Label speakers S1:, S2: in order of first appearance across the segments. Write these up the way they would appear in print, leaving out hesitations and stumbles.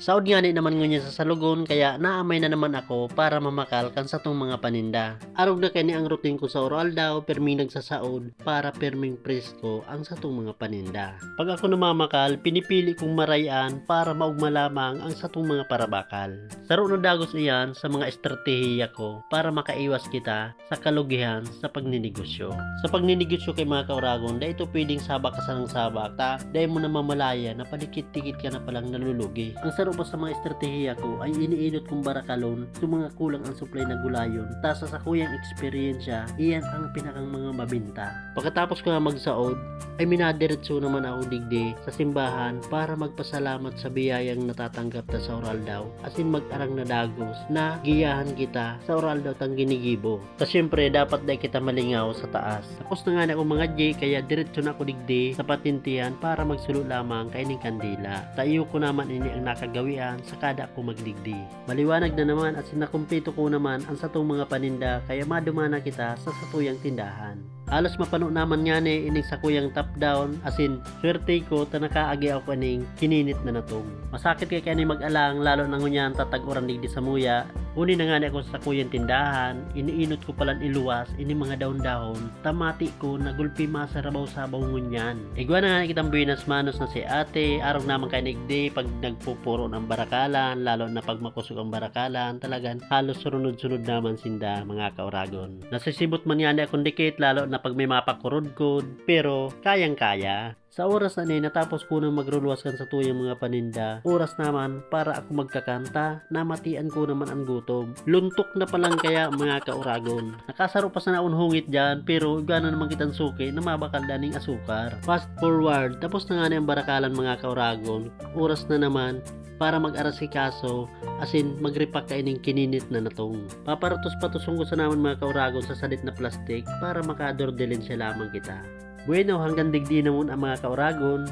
S1: Saod nga ni naman ngunya sa salugon kaya naamay na naman ako para mamakal kan sa tong mga paninda. Arog na kani ang routine ko sa oral daw permi nagsasaod para perming presko ang sa tong mga paninda. Pag ako namamakal, pinipili kong marayan para maugma lamang ang sa tong mga parabakal. Saro na dagos iyan sa mga estratehiya ko para makaiwas kita sa kalugihan sa pagninegosyo. Sa pagninegosyo kay mga kauragon, da ito pwedeng sabak ka sa ng sabak ta dahil mo na mamalaya na padikit-tikit ka na palang nalulugi. Ang saro pa sa mga estratehiya ko ay iniinot kong barakalon sa mga kulang ang supply na gulayon. Tasa sa kuyang eksperyensya, iyan ang pinakang mga mabinta. Pagkatapos ko na magsaod, ay minadiretso naman ako digdi sa simbahan para magpasalamat sa biyayang natatanggap ta sa oral daw. Asin mag-arang na dagos na giyahan kita sa oral daw tang ginigibo. Kasi syempre dapat dahil kita malingaw sa taas. Tapos na nga ako mga J kaya diretso na ako digdi sa patintihan para magsulo lamang kay ning kandila. Tayo ko naman ini ang nakagawian sa kada ko magdigdi. Maliwanag na naman at sinakumpito ko naman ang satong mga paninda kaya madumana kita sa satuyang tindahan. Halos mapano naman nga ni ining sa kuyang top down asin swerte ko ta nakaagi ako kaning kininit na natong. Masakit kay kani mag-alang lalo na ngunyan tatag-oran digdi sa muya. Uni na nga ni ako sa kuyang tindahan, iniinot ko palan iluwas ini mga daon-dahon, tamati ko nagulpi masarabaw-sabaw ngunyan. Igwa na nga kitang buenas manos na si ate, arog naman kay nigdi pag nagpupuro ng barakalan, lalo na pag makusog ang barakalan, talagang halos sunod-sunod naman sinda mga kauragon. Nasisibot man yan akong dikit lalo na pag may mapakurod-kod, pero kayang-kaya. Sa oras na natapos ko nang magruluwaskan sa tuyang mga paninda, oras naman para ako magkakanta, namatian ko naman ang gutom. Luntok na palang kaya mga kauragon. Nakasaro pa sa naunhungit dyan, pero gana naman kitang suki na mabakal daning asukar. Fast forward, tapos na nga na ang barakalan mga kauragon. Oras na naman para mag-arasikaso asin magripak kaining kininit na natong. Paparatos-patusong ko sa naman mga kauragon sa salit na plastik para makadordelin siya lamang kita. Bueno, hanggang digdi naman ang mga kauragon.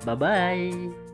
S1: Bye-bye!